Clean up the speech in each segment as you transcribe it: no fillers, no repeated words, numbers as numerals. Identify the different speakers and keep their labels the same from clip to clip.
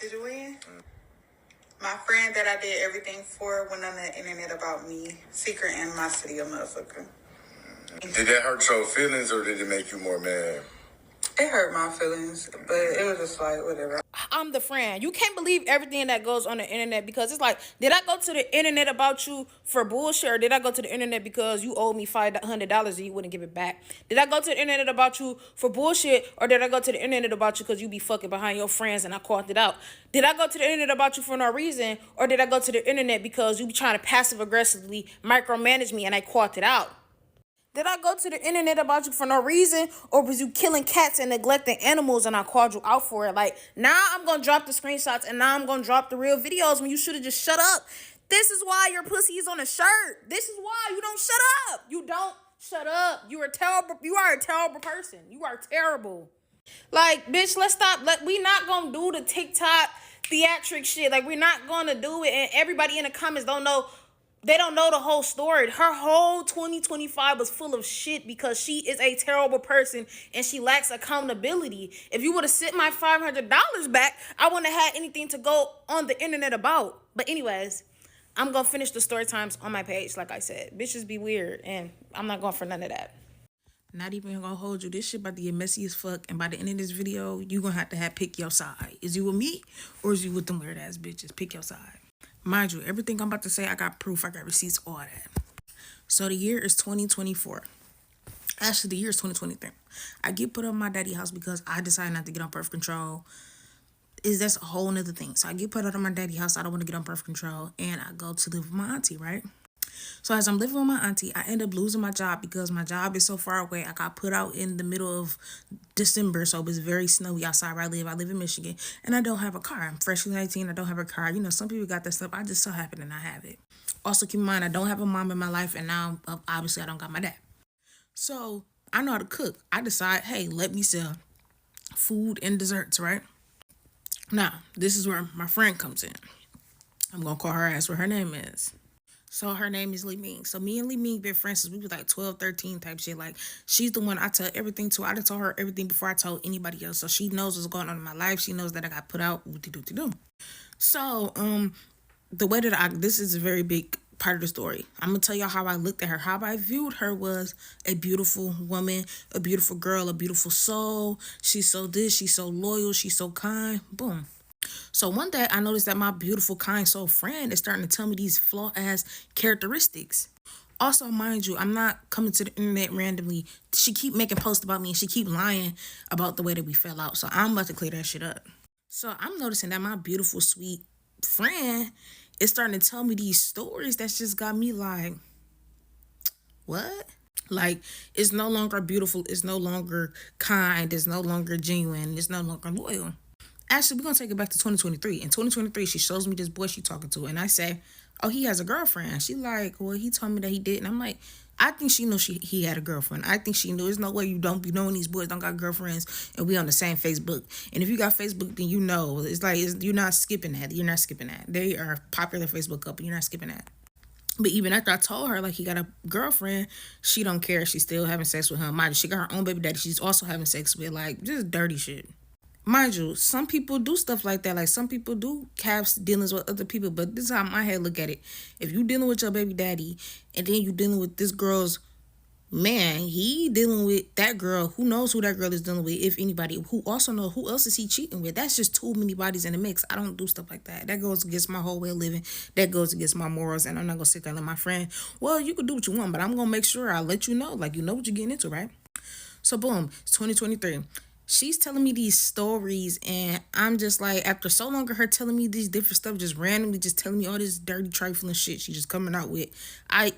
Speaker 1: Did you win? My friend that I did everything for went on the internet about me. Secret animosity, a motherfucker.
Speaker 2: Did that hurt your feelings or did it make you more mad?
Speaker 1: It hurt my feelings, but it was just like, whatever.
Speaker 3: I'm the friend. You can't believe everything that goes on the internet, because it's like, did I go to the internet about you for bullshit, or did I go to the internet because you owed me $500 and you wouldn't give it back? Did I go to the internet about you for bullshit, or did I go to the internet about you because you be fucking behind your friends and I called it out? Did I go to the internet about you for no reason, or did I go to the internet because you be trying to passive aggressively micromanage me and I caught it out? Did I go to the internet about you for no reason, or was you killing cats and neglecting animals and I called you out for it? Like, now I'm going to drop the screenshots and now I'm going to drop the real videos when you should have just shut up. This is why your pussy is on a shirt. This is why you don't shut up. You don't shut up. You are terrible. You are a terrible person. You are terrible. Like, bitch, let's stop. Like, we not going to do the TikTok theatric shit. Like, we're not going to do it. And everybody in the comments don't know. They don't know the whole story. Her whole 2025 was full of shit because she is a terrible person and she lacks accountability. If you would have sent my $500 back, I wouldn't have had anything to go on the internet about. But anyways, I'm going to finish the story times on my page, like I said. Bitches be weird, and I'm not going for none of that. Not even going to hold you. This shit about to get messy as fuck, and by the end of this video, you going to have pick your side. Is you with me, or is you with them weird-ass bitches? Pick your side. Mind you, everything I'm about to say, I got proof, I got receipts, all that. So the year is 2024. Actually, the year is 2023. I get put up in my daddy house because I decided not to get on birth control. That's a whole nother thing. So I get put out of my daddy house. I don't want to get on birth control. And I go to live with my auntie, right? So as I'm living with my auntie, I end up losing my job because my job is so far away. I got put out in the middle of December, so it was very snowy outside where I live. I live in Michigan, and I don't have a car. I'm freshly 19. I don't have a car. You know, some people got that stuff. I just so happen to not have it. Also, keep in mind, I don't have a mom in my life, and now, obviously, I don't got my dad. So I know how to cook. I decide, hey, let me sell food and desserts, right? Now, this is where my friend comes in. I'm going to call her ass what her name is. So her name is Lee Ming. So me and Lee Ming been friends since we was like 12, 13 type shit. Like, she's the one I tell everything to. I done told her everything before I told anybody else. So she knows what's going on in my life. She knows that I got put out. So, the way that this is a very big part of the story. I'm going to tell y'all how I looked at her. How I viewed her was a beautiful woman, a beautiful girl, a beautiful soul. She's so this, she's so loyal, she's so kind. Boom. So one day I noticed that my beautiful, kind soul friend is starting to tell me these flaw-ass characteristics. Also, mind you, I'm not coming to the internet randomly. She keep making posts about me and she keep lying about the way that we fell out. So I'm about to clear that shit up. So I'm noticing that my beautiful, sweet friend is starting to tell me these stories that's just got me like, what? Like, it's no longer beautiful. It's no longer kind. It's no longer genuine. It's no longer loyal. Actually, we're going to take it back to 2023. In 2023, she shows me this boy she talking to. And I say, oh, he has a girlfriend. She like, well, he told me that he did. And I'm like, I think she knew he had a girlfriend. I think she knew. There's no way you don't be knowing these boys don't got girlfriends and we on the same Facebook. And if you got Facebook, then you know. It's like, you're not skipping that. You're not skipping that. They are a popular Facebook couple. You're not skipping that. But even after I told her, like, he got a girlfriend, she don't care. She's still having sex with him. Mind you, she got her own baby daddy. She's also having sex with, like, just dirty shit. Mind you, some people do stuff like that. Like, some people do have dealings with other people. But this is how my head look at it. If you dealing with your baby daddy and then you dealing with this girl's man, he dealing with that girl. Who knows who that girl is dealing with, if anybody. Who also knows who else is he cheating with. That's just too many bodies in the mix. I don't do stuff like that. That goes against my whole way of living. That goes against my morals. And I'm not going to sit there and let my friend, well, you can do what you want, but I'm going to make sure I let you know. Like, you know what you're getting into, right? So, boom, it's 2023. She's telling me these stories, and I'm just like, after so long of her telling me these different stuff, just randomly just telling me all this dirty, trifling shit she just coming out with, I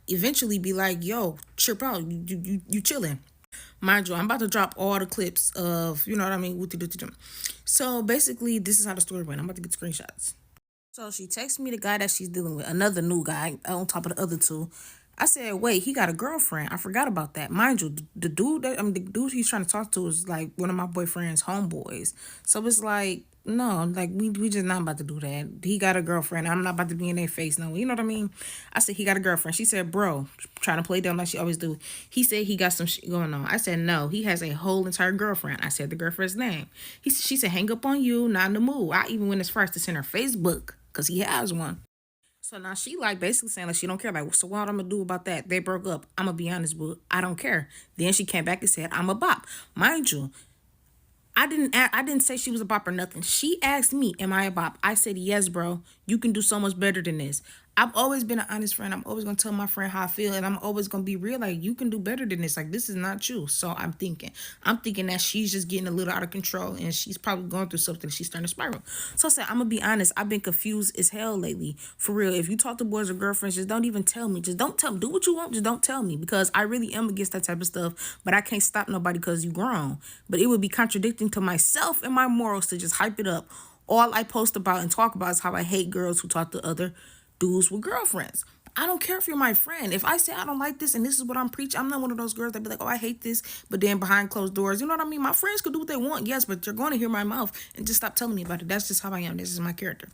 Speaker 3: eventually be like, yo, trip out, you chilling. Mind you, I'm about to drop all the clips of, you know what I mean, so basically, this is how the story went. I'm about to get screenshots. So she texts me the guy that she's dealing with, another new guy on top of the other two. I said, wait, he got a girlfriend. I forgot about that. Mind you, the dude he's trying to talk to is like one of my boyfriend's homeboys. So it's like, no, like we just not about to do that. He got a girlfriend. I'm not about to be in their face. No, you know what I mean? I said he got a girlfriend. She said, bro, trying to play dumb like she always do. He said he got some shit going on. I said no, he has a whole entire girlfriend. I said the girlfriend's name. She said hang up on you, not in the mood. I even went as far as to send her Facebook because he has one. So now she like basically saying like she don't care. Like, so what I'm gonna do about that? They broke up. I'm gonna be honest, but I don't care. Then she came back and said I'm a bop. Mind you, I didn't say she was a bop or nothing. She asked me, "Am I a bop?" I said, "Yes, bro. You can do so much better than this." I've always been an honest friend. I'm always gonna tell my friend how I feel, and I'm always gonna be real. Like, you can do better than this. Like, this is not you. So I'm thinking that she's just getting a little out of control, and she's probably going through something. She's starting to spiral. So I said, I'm gonna be honest. I've been confused as hell lately, for real. If you talk to boys or girlfriends, just don't even tell me. Just don't tell me. Do what you want. Just don't tell me, because I really am against that type of stuff. But I can't stop nobody because you grown. But it would be contradicting to myself and my morals to just hype it up. All I post about and talk about is how I hate girls who talk to other dudes with girlfriends. I don't care if you're my friend. If I say I don't like this and this is what I'm preaching, I'm not one of those girls that be like, oh, I hate this, but then behind closed doors, you know what I mean? My friends could do what they want, yes, but you're going to hear my mouth and just stop telling me about it. That's just how I am. This is my character.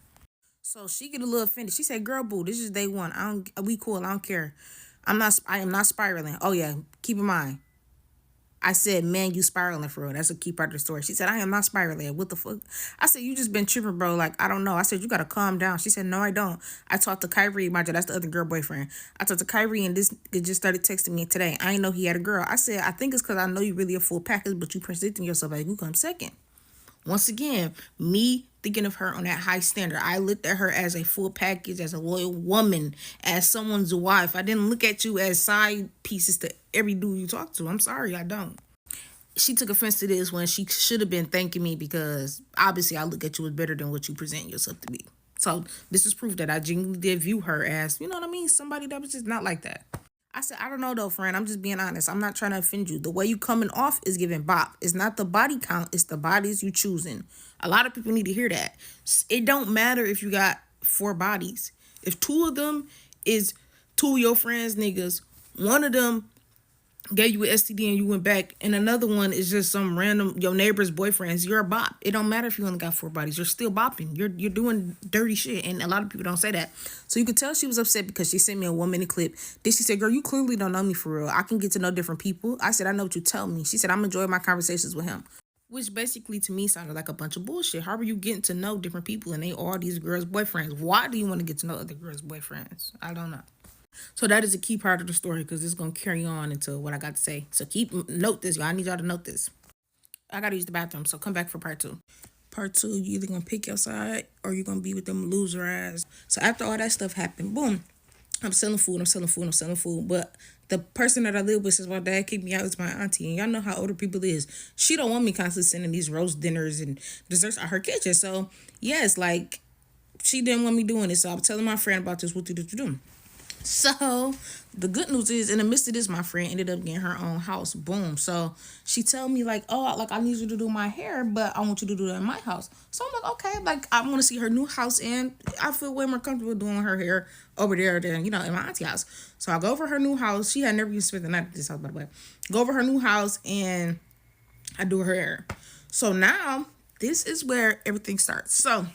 Speaker 3: So she get a little offended. She said, "Girl, boo, this is day one. I don't. We cool. I don't care. I'm not. I am not spiraling. Oh yeah, keep in mind. I said, man, you spiraling for real. That's a key part of the story." She said, "I am not spiraling. What the fuck?" I said, "You just been tripping, bro. Like, I don't know." I said, "You gotta calm down." She said, "No, I don't. I talked to Kyrie, mind you, that's the other girl boyfriend. I talked to Kyrie and this it just started texting me today. I didn't know he had a girl." I said, "I think it's because I know you really a full package, but you presenting yourself like you come second." Once again, me thinking of her on that high standard. I looked at her as a full package, as a loyal woman, as someone's wife. I didn't look at you as side pieces to every dude you talk to. I'm sorry, I don't. She took offense to this when she should have been thanking me, because obviously I look at you as better than what you present yourself to be. So this is proof that I genuinely did view her as, you know what I mean, somebody that was just not like that. I said, I don't know though, friend. I'm just being honest. I'm not trying to offend you. The way you coming off is giving bop. It's not the body count. It's the bodies you choosing. A lot of people need to hear that. It don't matter if you got 4 bodies. If 2 of them is 2 of your friends niggas, one of them gave you an STD and you went back, and another one is just some random your neighbor's boyfriends, you're a bop. It don't matter if you only got 4 bodies. You're still bopping. You're doing dirty shit, and a lot of people don't say that. So you could tell she was upset because she sent me a 1-minute clip. Then she said, "Girl, you clearly don't know me for real. I can get to know different people." I said, "I know what you tell me." She said, "I'm enjoying my conversations with him." Which basically to me sounded like a bunch of bullshit. How are you getting to know different people and they all these girls' boyfriends? Why do you want to get to know other girls' boyfriends? I don't know. So that is a key part of the story, because it's gonna carry on into what I got to say. So note this, y'all. I need y'all to note this. I gotta use the bathroom, so come back for part 2. Part 2, you either gonna pick your side or you gonna be with them loser ass. So after all that stuff happened, boom, I'm selling food. But the person that I live with, since my dad kicked me out, is my auntie. And y'all know how older people is. She don't want me constantly sending these roast dinners and desserts out her kitchen. So yes, like, she didn't want me doing this. So I was telling my friend about this. What did you do? So the good news is, in the midst of this, my friend ended up getting her own house. Boom. So she told me like, "Oh, like, I need you to do my hair, but I want you to do that in my house." So I'm like, okay, like, I want to see her new house, and I feel way more comfortable doing her hair over there than, in my auntie's house. So I go over her new house. She had never even spent the night at this house, by the way. Go over her new house and I do her hair. So now this is where everything starts. So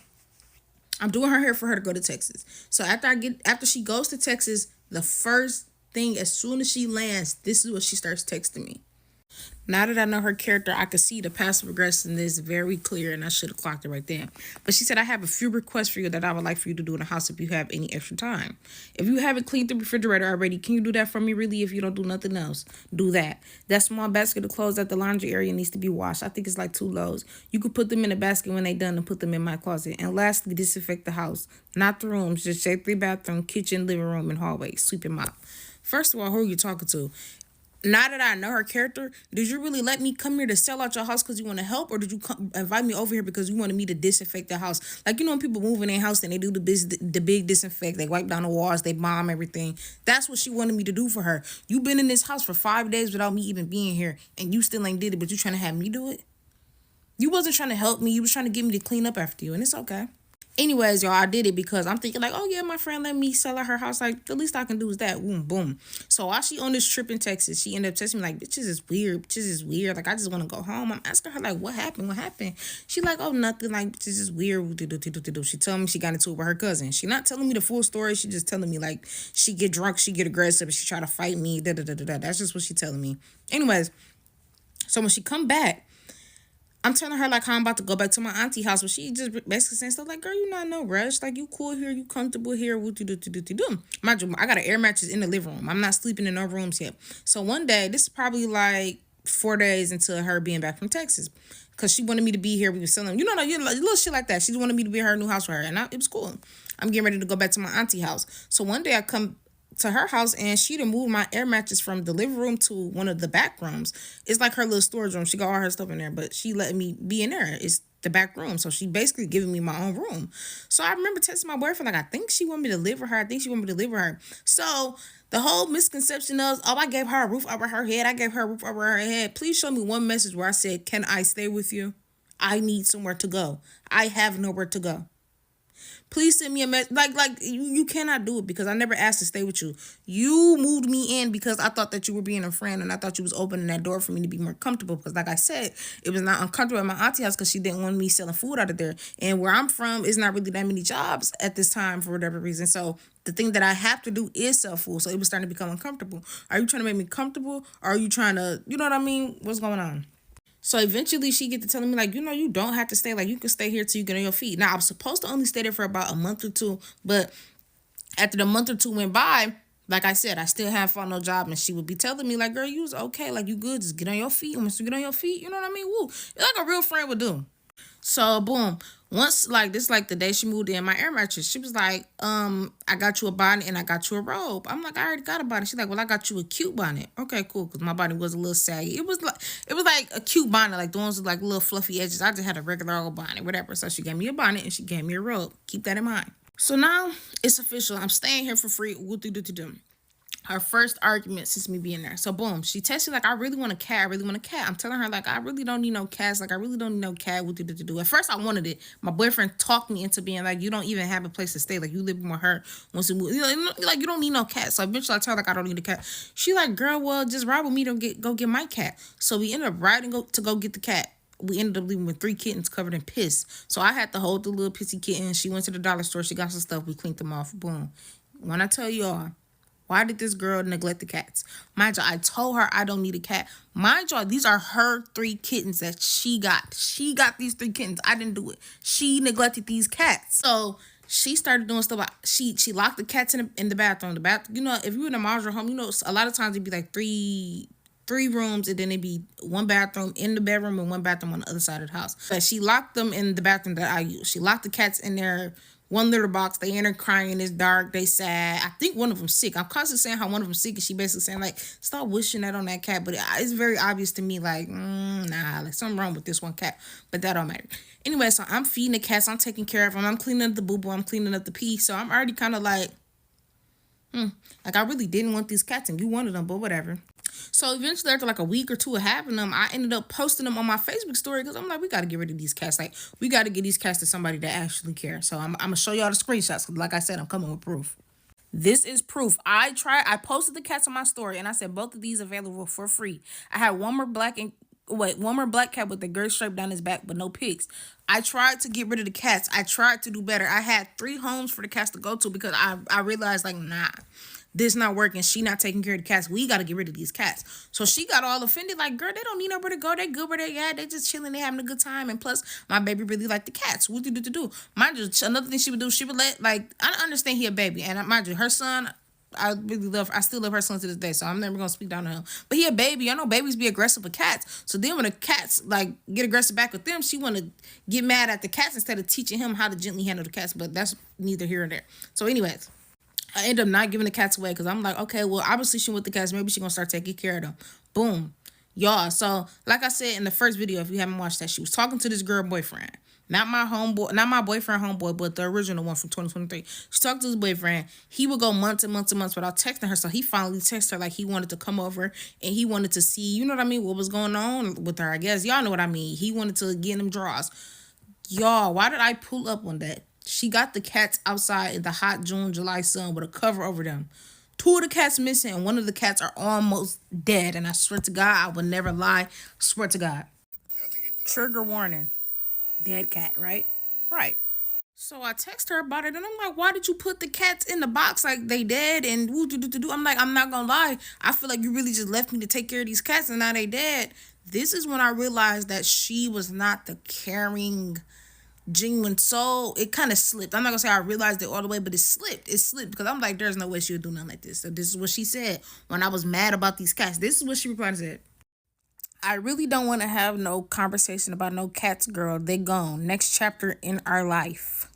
Speaker 3: I'm doing her hair for her to go to Texas. So after she goes to Texas, the first thing, as soon as she lands, this is what she starts texting me. Now that I know her character, I could see the passive aggressiveness very clear, and I should have clocked it right then. But she said, "I have a few requests for you that I would like for you to do in the house if you have any extra time. If you haven't cleaned the refrigerator already, can you do that for me? Really, if you don't do nothing else, do that. That small basket of clothes at the laundry area needs to be washed. I think it's like 2 loads. You could put them in a basket when they done and put them in my closet. And lastly, disinfect the house. Not the rooms, just check the bathroom, kitchen, living room, and hallway. Sweep and mop." First of all, who are you talking to? Now that I know her character, did you really let me come here to sell out your house because you want to help? Or did you invite me over here because you wanted me to disinfect the house? Like, when people move in their house and they do the big disinfect, they wipe down the walls, they bomb everything. That's what she wanted me to do for her. You been in this house for 5 days without me even being here, and you still ain't did it, but you trying to have me do it? You wasn't trying to help me. You was trying to get me to clean up after you, and it's okay. Anyways, y'all, I did it because I'm thinking like, oh yeah, my friend let me sell her house. Like the least I can do is that. Boom, boom. So while she on this trip in Texas, she ended up texting me like, bitches is weird. Bitches is weird. Like I just want to go home. I'm asking her like, what happened? What happened? She like, oh nothing. Like bitches is weird. She told me she got into it with her cousin. She not telling me the full story. She just telling me like she get drunk, she get aggressive, she try to fight me. That's just what she telling me. Anyways, so when she come back, I'm telling her like how I'm about to go back to my auntie house, but she just basically saying stuff like, "Girl, you not no rush. Like you cool here, you comfortable here. What do? Mind you, I got an air mattress in the living room. I'm not sleeping in no rooms yet. So one day, this is probably like 4 days into her being back from Texas, because she wanted me to be here. We were selling, little shit like that. She wanted me to be in her new house for her, and it was cool. I'm getting ready to go back to my auntie house. So one day I come to her house and she done moved my air mattress from the living room to one of the back rooms. It's like her little storage room. She got all her stuff in there, but she let me be in there. It's the back room. So she basically giving me my own room. So I remember texting my boyfriend, like, I think she want me to live with her. So the whole misconception of, oh, I gave her a roof over her head. Please show me one message where I said, can I stay with you? I need somewhere to go. I have nowhere to go. Please send me a message. Like you cannot do it because I never asked to stay with you. You moved me in because I thought that you were being a friend and I thought you was opening that door for me to be more comfortable. Because like I said, it was not uncomfortable at my auntie house because she didn't want me selling food out of there. And where I'm from is not really that many jobs at this time for whatever reason. So the thing that I have to do is sell food. So it was starting to become uncomfortable. Are you trying to make me comfortable? Or are you trying to, you know what I mean? What's going on? So eventually she get to telling me like, you don't have to stay. Like you can stay here till you get on your feet. Now I was supposed to only stay there for about a month or two, but after the month or two went by, like I said, I still haven't found no job, and she would be telling me like, girl, you was okay, like you good, just get on your feet. And once you get on your feet, you know what I mean? Woo, it's like a real friend would do. So boom, once like this, like the day she moved in, my air mattress, she was like, I got you a bonnet and I got you a robe. I'm like, I already got a bonnet. She's like, well, I got you a cute bonnet. Okay, cool, because my bonnet was a little saggy. It was like a cute bonnet, like the ones with like little fluffy edges. I just had a regular old bonnet, whatever. So she gave me a bonnet and she gave me a robe. Keep that in mind. So now it's official. I'm staying here for free. Her first argument since me being there. So boom, she texted me like, I really want a cat. I'm telling her like, I really don't need no cats. Like I really don't need no cat. At first I wanted it. My boyfriend talked me into being like, you don't even have a place to stay. Like you live with her once you move. Like you don't need no cat. So eventually I tell her like, I don't need a cat. She like, girl, well just ride with me to go get my cat. So we ended up riding to go get the cat. We ended up leaving with 3 kittens covered in piss. So I had to hold the little pissy kitten. She went to the dollar store. She got some stuff. We cleaned them off. Boom. When I tell y'all, why did this girl neglect the cats? Mind you, I told her I don't need a cat. Mind you, these are her 3 kittens that she got. She got these 3 kittens. I didn't do it. She neglected these cats. So she started doing stuff. She locked the cats in the bathroom. If you in a modular home, a lot of times it'd be like three rooms, and then it'd be 1 bathroom in the bedroom and 1 bathroom on the other side of the house. But she locked them in the bathroom that I use. She locked the cats in there. 1 litter box. They in there crying. It's dark. They sad. I think one of them sick. I'm constantly saying how one of them sick, and she basically saying like, stop wishing that on that cat. But it's very obvious to me like, nah, like something wrong with this one cat. But that don't matter. Anyway, so I'm feeding the cats. I'm taking care of them. I'm cleaning up the boo boo. I'm cleaning up the pee. So I'm already kind of like, like I really didn't want these cats, and you wanted them, but whatever. So eventually, after like a week or 2 of having them, I ended up posting them on my Facebook story because I'm like, we got to get rid of these cats. Like, we got to get these cats to somebody that actually cares. So I'm going to show y'all the screenshots. Like I said, I'm coming with proof. This is proof. I posted the cats on my story, and I said both of these available for free. I had one more black cat with the gray stripe down his back, but no pigs. I tried to get rid of the cats. I tried to do better. I had 3 homes for the cats to go to because I realized like, nah, this not working. She not taking care of the cats. We got to get rid of these cats. So she got all offended. Like, girl, they don't need nowhere to go. They good where they at. They just chilling. They having a good time. And plus, my baby really like the cats. What do? Mind you, another thing she would do, she would let, like, I understand he a baby. And mind you, her son, I still love her son to this day. So I'm never going to speak down to him. But he a baby. I know babies be aggressive with cats. So then when the cats, like, get aggressive back with them, she want to get mad at the cats instead of teaching him how to gently handle the cats. But that's neither here nor there. So anyways, I end up not giving the cats away because I'm like, okay, well, obviously she with the cats. Maybe she gonna start taking care of them. Boom. Y'all, so like I said in the first video, if you haven't watched that, she was talking to this girl boyfriend. Not my boyfriend homeboy, but the original one from 2023. She talked to his boyfriend. He would go months and months and months without texting her. So he finally texted her like he wanted to come over and he wanted to see, you know what I mean, what was going on with her. I guess y'all know what I mean. He wanted to get him draws. Y'all, why did I pull up on that? She got the cats outside in the hot June, July sun with a cover over them. Two of the cats missing, and one of the cats are almost dead. And I swear to God, I would never lie. Swear to God. Trigger warning. Dead cat, right? Right. So I text her about it, and I'm like, "Why did you put the cats in the box like they dead?" And woo do do do do. I'm like, "I'm not gonna lie. I feel like you really just left me to take care of these cats, and now they dead." This is when I realized that she was not the caring, genuine soul. It kind of slipped. I'm not gonna say I realized it all the way, but it slipped. It slipped because I'm like, "There's no way she would do nothing like this." So this is what she said when I was mad about these cats. This is what she replied and said. I really don't want to have no conversation about no cats, girl. They gone. Next chapter in our life.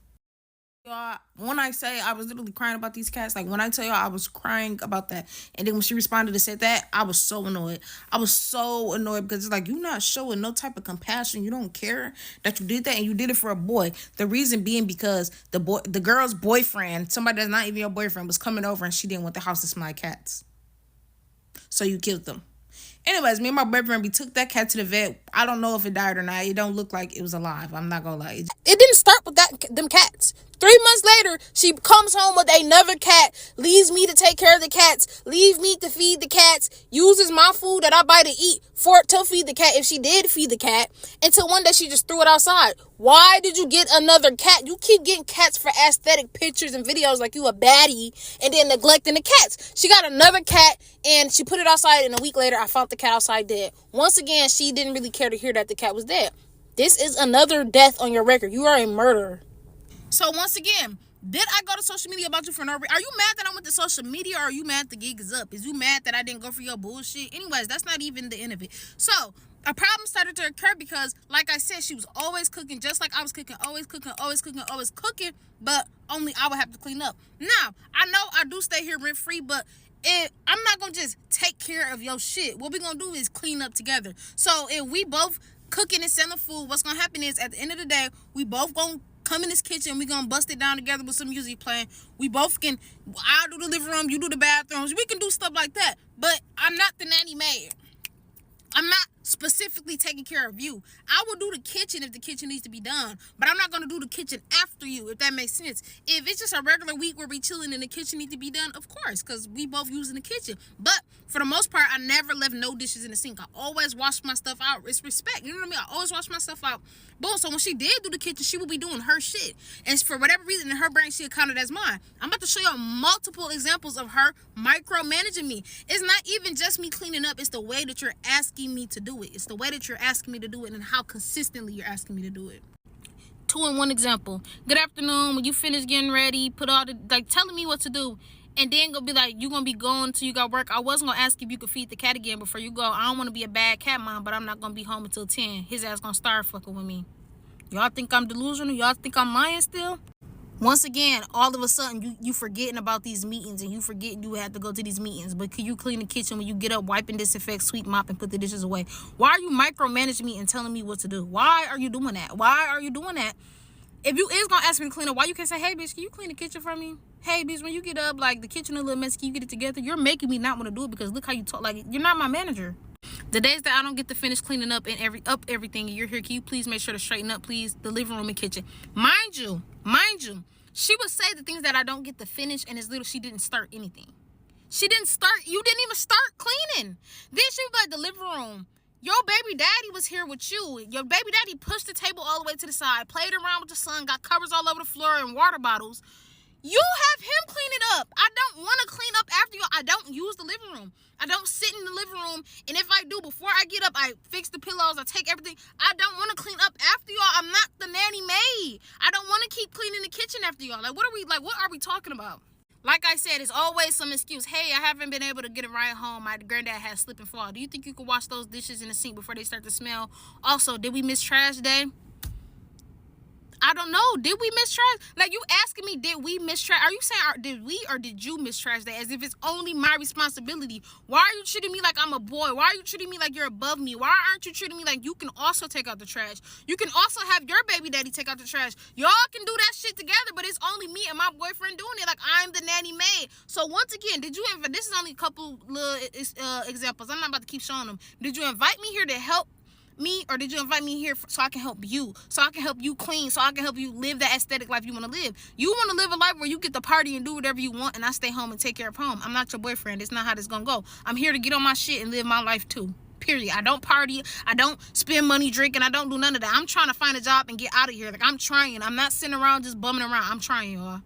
Speaker 3: Y'all, when I say I was literally crying about these cats, like when I tell y'all I was crying about that, and then when she responded and said that, I was so annoyed. I was so annoyed because it's like you're not showing no type of compassion. You don't care that you did that, and you did it for a boy. The reason being because the girl's boyfriend, somebody that's not even your boyfriend, was coming over and she didn't want the house to smell like cats, so you killed them. Anyways, me and my boyfriend, we took that cat to the vet. I don't know if it died or not. It don't look like it was alive. I'm not gonna lie. It didn't start with them cats. 3 months later, she comes home with another cat, leaves me to take care of the cats, leave me to feed the cats, uses my food that I buy to eat to feed the cat, if she did feed the cat, until one day she just threw it outside. Why did you get another cat? You keep getting cats for aesthetic pictures and videos like you a baddie and then neglecting the cats. She got another cat and she put it outside, and a week later I found the cat outside dead. Once again, she didn't really care to hear that the cat was dead. This is another death on your record. You are a murderer. So once again, did I go to social media about you for no reason? Are you mad that I went to social media, or are you mad the gig is up? Is you mad that I didn't go for your bullshit? Anyways, that's not even the end of it. So a problem started to occur because, like I said, she was always cooking, just like I was cooking, always cooking, always cooking, always cooking, but only I would have to clean up. Now, I know I do stay here rent free, but I'm not gonna just take care of your shit. What we gonna do is clean up together. So if we both cooking and selling food, what's gonna happen is at the end of the day, we both gonna come in this kitchen, we gonna bust it down together with some music playing. We both can, I'll do the living room, you do the bathrooms. We can do stuff like that. But I'm not the nanny maid. I'm not specifically taking care of you. I will do the kitchen if the kitchen needs to be done, but I'm not going to do the kitchen after you, if that makes sense. If it's just a regular week where we chilling and the kitchen need to be done, of course, because we both using the kitchen. But for the most part, I never left no dishes in the sink. I always wash my stuff out. It's respect. You know what I mean? I always wash my stuff out. Boom. So when she did do the kitchen, she would be doing her shit. And for whatever reason, in her brain, she accounted as mine. I'm about to show you multiple examples of her micromanaging me. It's not even just me cleaning up. It's the way that you're asking me to do it. It's the way that you're asking me to do it and how consistently you're asking me to do it. 2-in-1 example. Good afternoon. When you finish getting ready, put all the, like, telling me what to do. And then gonna be like, you gonna be going till you got work. I wasn't gonna ask if you could feed the cat again before you go. I don't want to be a bad cat mom, but I'm not gonna be home until 10. His ass gonna start fucking with me. Y'all think I'm delusional? Y'all think I'm lying still? Once again, all of a sudden, you forgetting about these meetings, and you forget you had to go to these meetings. But can you clean the kitchen when you get up, wipe and disinfect, sweep, mop, and put the dishes away? Why are you micromanaging me and telling me what to do? Why are you doing that? Why are you doing that? If you is gonna ask me to clean up, why you can't say, hey, bitch, can you clean the kitchen for me? Hey, bitch, when you get up, like, the kitchen a little messy, can you get it together? You're making me not want to do it because look how you talk. Like, you're not my manager. The days that I don't get to finish cleaning up and everything, and you're here, can you please make sure to straighten up, please, the living room and kitchen? Mind you, she would say the things that I don't get to finish, and it's little she didn't start anything. You didn't even start cleaning. Then she would be like, the living room, your baby daddy was here with you. Your baby daddy pushed the table all the way to the side, played around with the son, got covers all over the floor and water bottles. You have him clean it up. I don't want to clean up after you. I don't use the living room. I don't sit in the living room. And if I do, before I get up, I fix the pillows. I take everything. I don't want to clean up after y'all. I'm not the nanny maid. I don't want to keep cleaning the kitchen after y'all. Like, what are we talking about? Like I said, it's always some excuse. Hey, I haven't been able to get a ride home. My granddad had slip and fall. Do you think you could wash those dishes in the sink before they start to smell? Also, did we miss trash day? I don't know. Did we miss trash? Like, you asking me, did we miss trash? Are you saying, did we or did you miss trash day? As if it's only my responsibility. Why are you treating me like I'm a boy? Why are you treating me like you're above me? Why aren't you treating me like you can also take out the trash? You can also have your baby daddy take out the trash. Y'all can do that shit together, but it's only me and my boyfriend doing it. Like, I'm the nanny maid. So, once again, did you invite, this is only a couple little examples. I'm not about to keep showing them. Did you invite me here to help me, or did you invite me here so I can help you? So I can help you clean, so I can help you live that aesthetic life you want to live. You want to live a life where you get to party and do whatever you want, and I stay home and take care of home. I'm not your boyfriend. It's not how this gonna go. I'm here to get on my shit and live my life too. Period. I don't party. I don't spend money drinking. I don't do none of that. I'm trying to find a job and get out of here. Like, I'm trying. I'm not sitting around just bumming around. I'm trying, y'all.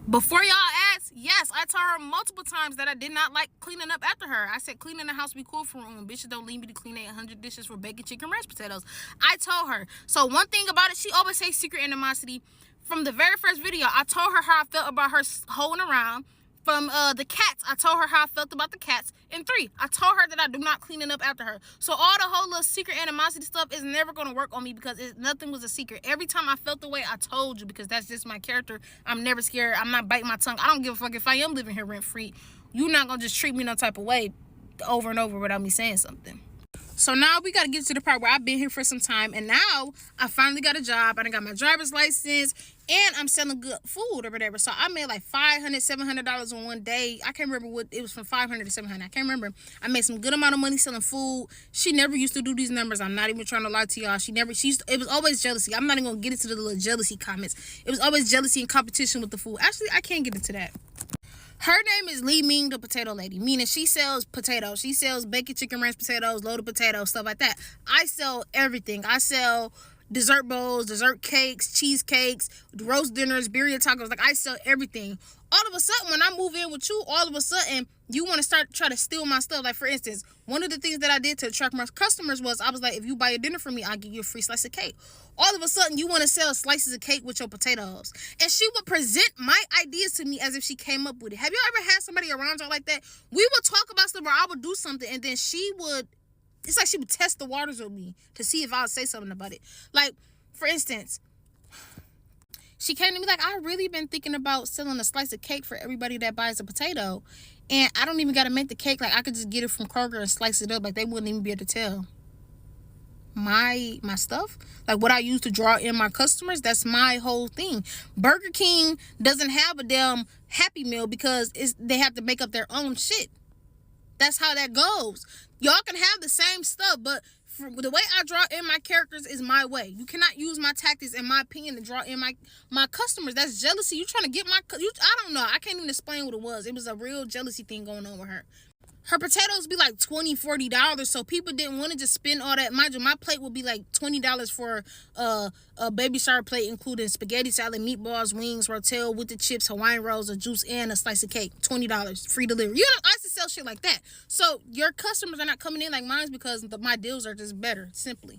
Speaker 3: Before y'all ask, yes, I told her multiple times that I did not like cleaning up after her. I said cleaning the house be cool for when bitches don't leave me to clean 800 dishes for bacon, chicken, mashed potatoes. I told her. So one thing about it, she always says secret animosity. From the very first video, I told her how I felt about her hoeing around. From the cats, I told her how I felt about the cats. And 3, I told her that I do not cleaning up after her. So all the whole little secret animosity stuff is never going to work on me because nothing was a secret. Every time I felt the way, I told you, because that's just my character. I'm never scared. I'm not biting my tongue. I don't give a fuck if I am living here rent free. You're not going to just treat me no type of way over and over without me saying something. So now we got to get to the part where I've been here for some time, and now I finally got a job. I done got my driver's license, and I'm selling good food or whatever. So I made like $500, $700 on one day. I can't remember what it was, from $500 to $700. I can't remember. I made some good amount of money selling food. She never used to do these numbers. I'm not even trying to lie to y'all. It was always jealousy. I'm not even gonna get into the little jealousy comments. It was always jealousy and competition with the food. Actually, I can't get into that. Her name is Lee Ming, the potato lady, meaning she sells potatoes. She sells bacon, chicken, ranch potatoes, loaded potatoes, stuff like that. I sell everything. I sell dessert bowls, dessert cakes, cheesecakes, roast dinners, birria tacos. Like, I sell everything. All of a sudden, when I move in with you, all of a sudden, you want to try to steal my stuff. Like, for instance, one of the things that I did to attract more customers was I was like, if you buy a dinner for me, I'll give you a free slice of cake. All of a sudden, you want to sell slices of cake with your potatoes. And she would present my ideas to me as if she came up with it. Have you ever had somebody around y'all like that? We would talk about stuff, or I would do something, and then it's like she would test the waters with me to see if I would say something about it. Like, for instance, she came to me like, I really been thinking about selling a slice of cake for everybody that buys a potato. And I don't even got to make the cake. Like, I could just get it from Kroger and slice it up. Like, they wouldn't even be able to tell my stuff. Like, what I use to draw in my customers, that's my whole thing. Burger King doesn't have a damn Happy Meal because they have to make up their own shit. That's how that goes. Y'all can have the same stuff, but the way I draw in my characters is my way. You cannot use my tactics, in my opinion, to draw in my customers. That's jealousy. You trying to get I don't know. I can't even explain what it was. It was a real jealousy thing going on with her. Her potatoes be like $20, $40, so people didn't want to just spend all that. Mind you, my plate would be like $20 for a baby shower plate, including spaghetti salad, meatballs, wings, rotel with the chips, Hawaiian rolls, a juice, and a slice of cake. $20, free delivery. You know, I used to sell shit like that. So your customers are not coming in like mine because my deals are just better, simply.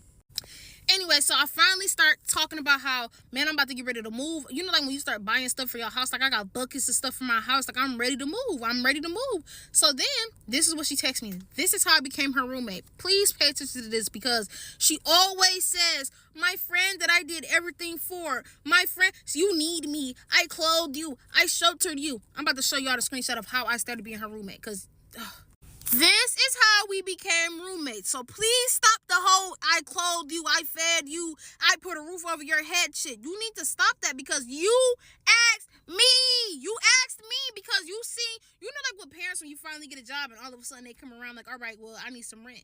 Speaker 3: Anyway, so I finally start talking about how, man, I'm about to get ready to move. You know, like when you start buying stuff for your house, like I got buckets of stuff for my house. Like, I'm ready to move. I'm ready to move. So then, this is what she texts me. This is how I became her roommate. Please pay attention to this, because she always says, my friend that I did everything for, my friend, you need me. I clothed you. I sheltered you. I'm about to show y'all the screenshot of how I started being her roommate, because this is how we became roommates. So please stop the whole I clothed you, I fed you, I put a roof over your head shit. You need to stop that, because you asked me. You asked me because you see, you know, like with parents when you finally get a job and all of a sudden they come around like, all right, well, I need some rent.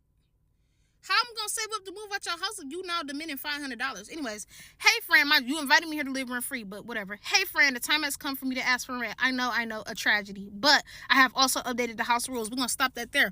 Speaker 3: How I'm gonna save up to move out your house if you now demanding $500? Anyways, hey friend, you invited me here to live rent free, but whatever. Hey friend, the time has come for me to ask for rent. I know, a tragedy. But I have also updated the house rules. We're gonna stop that there.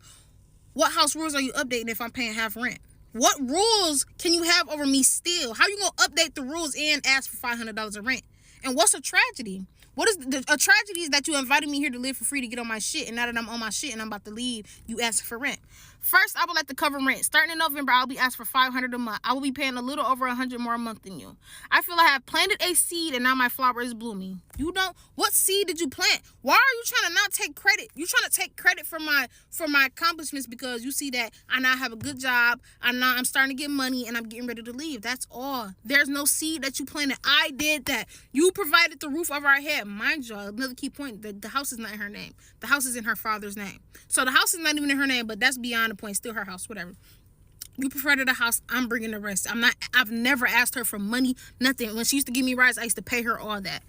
Speaker 3: What house rules are you updating if I'm paying half rent? What rules can you have over me still? How you gonna update the rules and ask for $500 of rent? And what's a tragedy? What is a tragedy is that you invited me here to live for free to get on my shit, and now that I'm on my shit and I'm about to leave, you ask for rent. First, I would like to cover rent. Starting in November, I'll be asked for $500 a month. I will be paying a little over $100 more a month than you. I feel I have planted a seed and now my flower is blooming. You don't. What seed did you plant? Why are you trying to not take credit? You trying to take credit for my accomplishments because you see that I now have a good job. I'm starting to get money and I'm getting ready to leave. That's all. There's no seed that you planted. I did that. You provided the roof over our head. Mind you, another key point: the house is not in her name. The house is in her father's name. So the house is not even in her name, but that's beyond the point. Still her house, whatever. You provided a house, I'm bringing the rest. I've never asked her for money, nothing. When she used to give me rides, I used to pay her all that.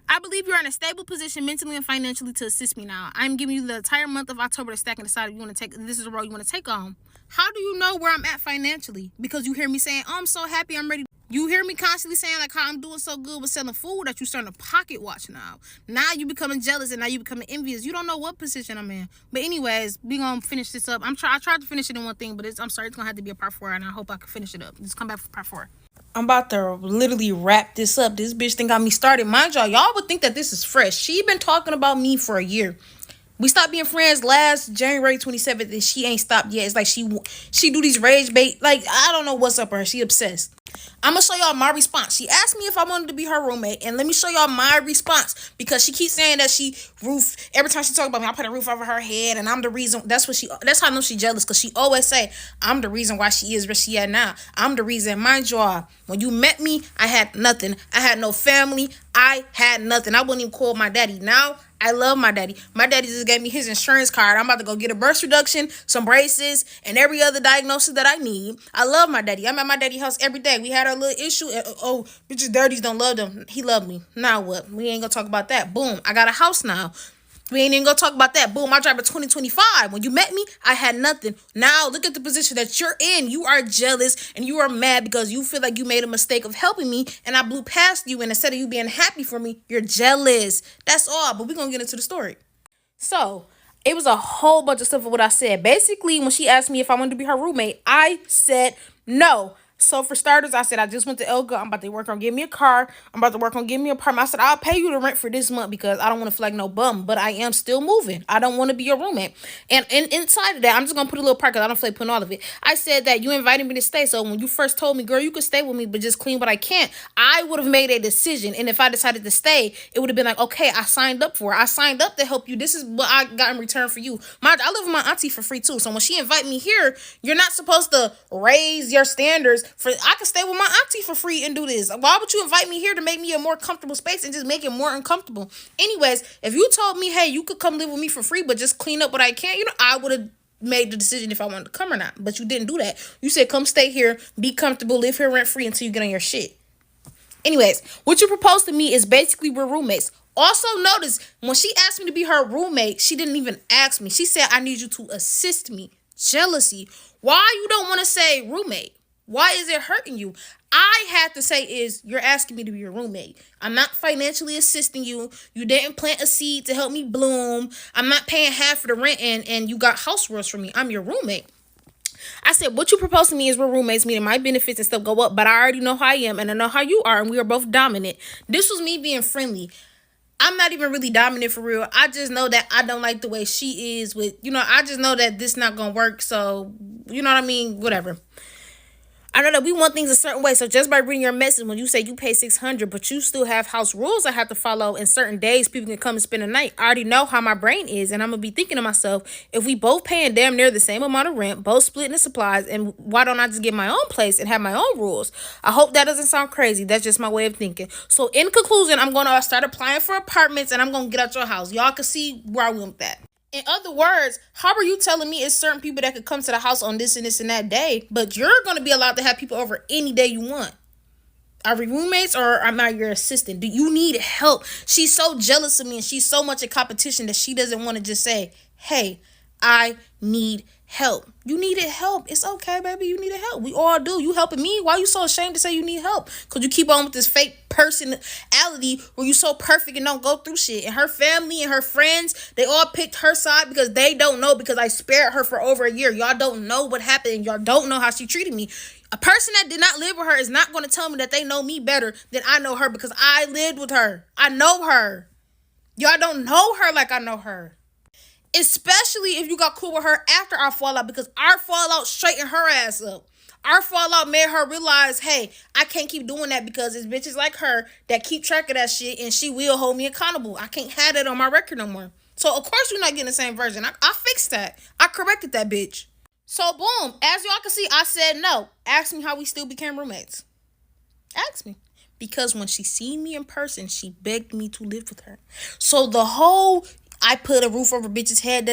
Speaker 3: I believe you're in a stable position mentally and financially to assist me now. I'm giving you the entire month of October to stack and decide if you want to take, this is the role you want to take on. How do you know where I'm at financially? Because you hear me saying, oh, I'm so happy, I'm ready. You hear me constantly saying like how I'm doing so good with selling food that you starting to pocket watch now. Now you becoming jealous and now you becoming envious. You don't know what position I'm in. But anyways, we gonna finish this up. I tried to finish it in one thing, but I'm sorry, it's gonna have to be a part 4, and I hope I can finish it up. Just come back for part 4. I'm about to literally wrap this up. This bitch think got me started. Mind y'all would think that this is fresh. She been talking about me for a year. We stopped being friends last January 27th, and she ain't stopped yet. It's like she do these rage bait. Like, I don't know what's up with her. She obsessed. I'm going to show y'all my response. She asked me if I wanted to be her roommate, and let me show y'all my response, because she keeps saying that every time she talk about me, I put a roof over her head, and I'm the reason. That's how I know she jealous, because she always say, I'm the reason why she is where she at now. I'm the reason. Mind y'all, when you met me, I had nothing. I had no family. I had nothing. I wouldn't even call my daddy. Now, I love my daddy. My daddy just gave me his insurance card. I'm about to go get a birth reduction, some braces, and every other diagnosis that I need. I love my daddy. I'm at my daddy's house every day. We had our little issue. Oh, bitches daddies don't love them. He loved me. Now what? We ain't gonna talk about that. Boom. I got a house now. We ain't even gonna talk about that. Boom, I drive a 2025. When you met me, I had nothing. Now look at the position that you're in. You are jealous and you are mad because you feel like you made a mistake of helping me and I blew past you, and instead of you being happy for me, you're jealous. That's all. But we're gonna get into the story. So it was a whole bunch of stuff of what I said. Basically, when she asked me if I wanted to be her roommate, I said no. So for starters, I said, I just went to Elga. I'm about to work on getting me a car. I'm about to work on getting me an apartment. I said, I'll pay you the rent for this month because I don't want to feel like no bum, but I am still moving. I don't want to be your roommate. And inside of that, I'm just going to put a little part because I don't feel like putting all of it. I said that you invited me to stay. So when you first told me, girl, you could stay with me, but just clean what I can't, I would have made a decision. And if I decided to stay, it would have been like, okay, I signed up for it. I signed up to help you. This is what I got in return for you. I live with my auntie for free too. So when she invite me here, you're not supposed to raise your standards I can stay with my auntie for free and do this. Why would you invite me here to make me a more comfortable space and just make it more uncomfortable? Anyways, if you told me, hey, you could come live with me for free, but just clean up what I can, I would have made the decision if I wanted to come or not. But you didn't do that. You said, come stay here, be comfortable, live here rent free until you get on your shit. Anyways, what you proposed to me is basically we're roommates. Also notice, when she asked me to be her roommate, she didn't even ask me. She said, I need you to assist me. Jealousy. Why you don't want to say roommate? Why is it hurting you? I had to say is, you're asking me to be your roommate. I'm not financially assisting you. You didn't plant a seed to help me bloom. I'm not paying half of the rent and you got house rules for me. I'm your roommate. I said, what you propose to me is we're roommates, meaning my benefits and stuff go up, but I already know how I am and I know how you are, and we are both dominant. This was me being friendly. I'm not even really dominant for real. I just know that I don't like the way she is with, I just know that this not gonna work. So, you know what I mean? Whatever. I know that we want things a certain way. So just by reading your message, when you say you pay $600, but you still have house rules I have to follow, and certain days people can come and spend a night, I already know how my brain is, and I'm going to be thinking to myself, if we both paying damn near the same amount of rent, both splitting the supplies, and why don't I just get my own place and have my own rules? I hope that doesn't sound crazy. That's just my way of thinking. So in conclusion, I'm going to start applying for apartments, and I'm going to get out your house. Y'all can see where I went with that. In other words, how are you telling me it's certain people that could come to the house on this and that day, but you're going to be allowed to have people over any day you want? Are we roommates or am I your assistant? Do you need help? She's so jealous of me and she's so much in competition that she doesn't want to just say, hey, I need help. You needed help. It's okay, baby. You needed help. We all do. You helping me? Why are you so ashamed to say you need help? Because you keep on with this fake personality where you so perfect and don't go through shit. And her family and her friends, they all picked her side because they don't know, because I spared her for over a year. Y'all don't know what happened and y'all don't know how she treated me. A person that did not live with her is not going to tell me that they know me better than I know her, because I lived with her. I know her. Y'all don't know her like I know her. Especially if you got cool with her after our fallout, because our fallout straightened her ass up. Our fallout made her realize, hey, I can't keep doing that because it's bitches like her that keep track of that shit and she will hold me accountable. I can't have that on my record no more. So, of course, you're not getting the same version. I fixed that. I corrected that bitch. So, boom. As y'all can see, I said no. Ask me how we still became roommates. Ask me. Because when she seen me in person, she begged me to live with her. So, the whole... I put a roof over bitch's head,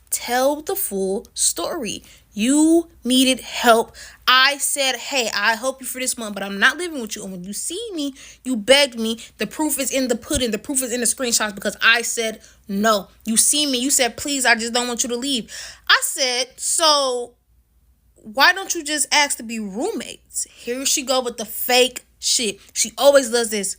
Speaker 3: tell the full story. You needed help. I said, hey, I help you for this month, but I'm not living with you. And when you see me, you begged me. The proof is in the pudding. The proof is in the screenshots, because I said no. You see me. You said, please, I just don't want you to leave. I said, so why don't you just ask to be roommates? Here she go with the fake shit. She always does this.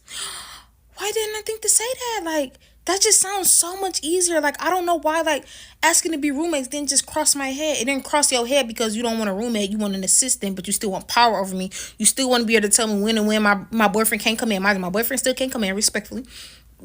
Speaker 3: Why didn't I think to say that? Like, that just sounds so much easier. Like, I don't know why, like, asking to be roommates didn't just cross my head. It didn't cross your head because you don't want a roommate. You want an assistant, but you still want power over me. You still want to be able to tell me when and when my boyfriend can't come in. My boyfriend still can't come in, respectfully.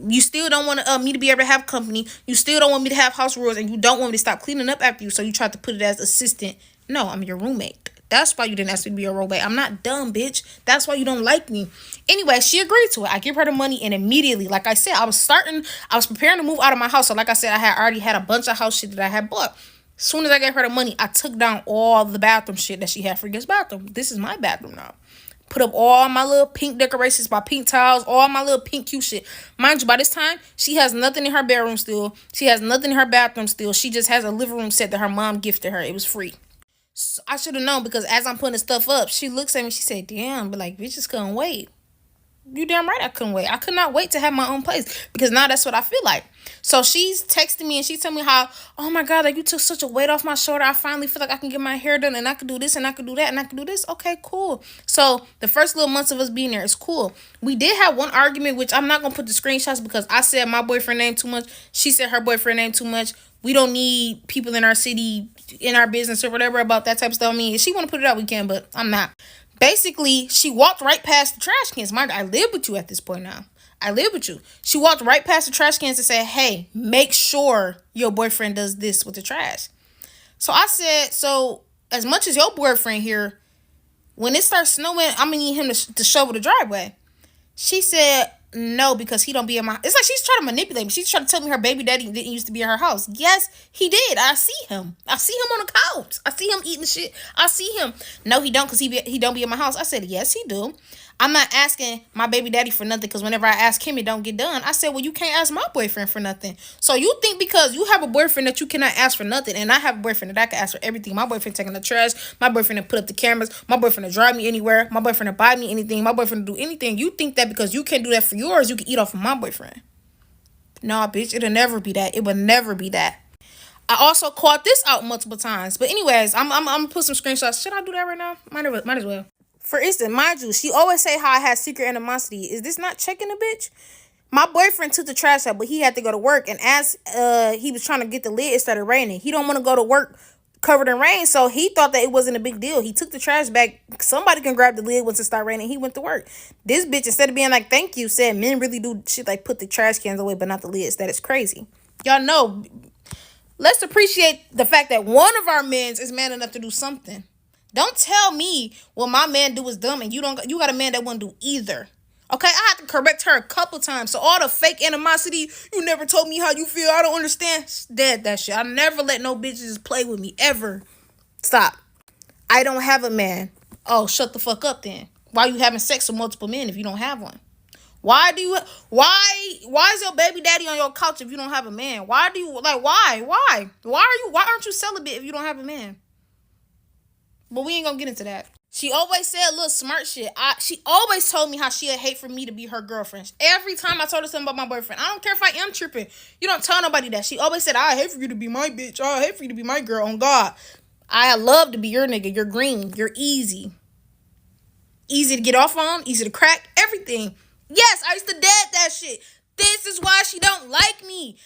Speaker 3: You still don't want me to be able to have company. You still don't want me to have house rules, and you don't want me to stop cleaning up after you, so you tried to put it as assistant. No, I'm your roommate. That's why you didn't ask me to be a roommate. I'm not dumb, bitch. That's why you don't like me. Anyway, she agreed to it. I give her the money, and immediately, like I said, I was preparing to move out of my house. So like I said, I already had a bunch of house shit that I had bought. As soon as I gave her the money, I took down all the bathroom shit that she had for this bathroom. This is my bathroom now. Put up all my little pink decorations, my pink tiles, all my little pink cute shit. Mind you, by this time, she has nothing in her bedroom still. She has nothing in her bathroom still. She just has a living room set that her mom gifted her. It was free. So I should have known, because as I'm putting the stuff up, she looks at me, she said, damn, but like, bitches couldn't wait. You damn right I couldn't wait. I could not wait to have my own place, because now that's what I feel like. So she's texting me and she's telling me how, oh my God, like, you took such a weight off my shoulder. I finally feel like I can get my hair done, and I can do this and I can do that and I can do this. Okay, cool. So the first little months of us being there is cool. We did have one argument, which I'm not going to put the screenshots because I said my boyfriend name too much. She said her boyfriend name too much. We don't need people in our city, in our business or whatever about that type of stuff. I mean, if she want to put it out, we can, but I'm not. Basically, she walked right past the trash cans. Mind, I live with you at this point now. I live with you. She walked right past the trash cans and said, hey, make sure your boyfriend does this with the trash. So I said, so as much as your boyfriend here, when it starts snowing, I'm going to need him to shovel the driveway. She said, no, because he don't be in my... It's like she's trying to manipulate me. She's trying to tell me her baby daddy didn't used to be in her house. Yes, he did. I see him. I see him on the couch. I see him eating shit. I see him. No, he don't, because he don't be in my house. I said, yes, he do. I'm not asking my baby daddy for nothing, because whenever I ask him, it don't get done. I said, well, you can't ask my boyfriend for nothing. So you think because you have a boyfriend that you cannot ask for nothing, and I have a boyfriend that I can ask for everything. My boyfriend taking the trash. My boyfriend to put up the cameras. My boyfriend to drive me anywhere. My boyfriend to buy me anything. My boyfriend to do anything. You think that because you can't do that for yours, you can eat off of my boyfriend. Nah, bitch, it'll never be that. It will never be that. I also called this out multiple times. But anyways, I'm gonna put some screenshots. Should I do that right now? Might as well. For instance, mind you, she always say how I had secret animosity. Is this not checking a bitch? My boyfriend took the trash out, but he had to go to work. And as he was trying to get the lid, it started raining. He don't want to go to work covered in rain, so he thought that it wasn't a big deal. He took the trash back. Somebody can grab the lid once it started raining. He went to work. This bitch, instead of being like, thank you, said men really do shit like put the trash cans away, but not the lids. That is crazy. Y'all know, let's appreciate the fact that one of our men is man enough to do something. Don't tell me what my man do is dumb and you got a man that won't do either. Okay, I had to correct her a couple times. So all the fake animosity, you never told me how you feel, I don't understand. Dead that shit. I never let no bitches play with me ever. Stop. I don't have a man. Oh, shut the fuck up then. Why are you having sex with multiple men if you don't have one? Why is your baby daddy on your couch if you don't have a man? Why aren't you celibate if you don't have a man? But we ain't gonna get into that. She always said a little smart shit. She always told me how she'd hate for me to be her girlfriend. Every time I told her something about my boyfriend, I don't care if I am tripping. You don't tell nobody that. She always said, I hate for you to be my bitch. I hate for you to be my girl. On God. I love to be your nigga. You're green. You're easy. Easy to get off on. Easy to crack. Everything. Yes, I used to dead that shit. This is why she don't like me.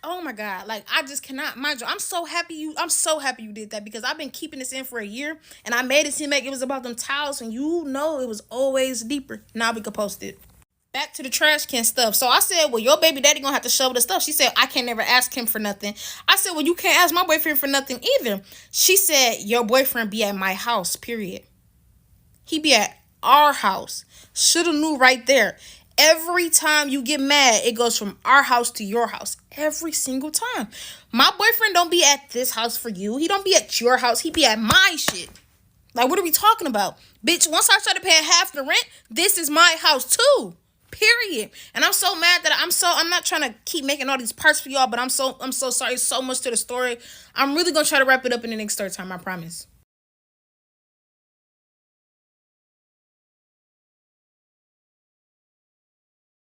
Speaker 3: Oh my God. Like, I just cannot. Mind you, I'm so happy you did that, because I've been keeping this in for a year and I made it seem like it was about them towels, and you know it was always deeper. Now we can post it. Back to the trash can stuff. So I said, well, your baby daddy gonna have to shovel the stuff. She said, I can't never ask him for nothing. I said, well, you can't ask my boyfriend for nothing either. She said, your boyfriend be at my house, period. He be at our house. Shoulda knew right there. Every time you get mad, it goes from our house to your house. Every single time. My boyfriend don't be at this house for you. He don't be at your house. He be at my shit. Like, what are we talking about? Bitch, once I started paying half the rent, this is my house too. Period. And I'm so mad that I'm not trying to keep making all these parts for y'all, but I'm so sorry. So much to the story. I'm really gonna try to wrap it up in the next story time, I promise.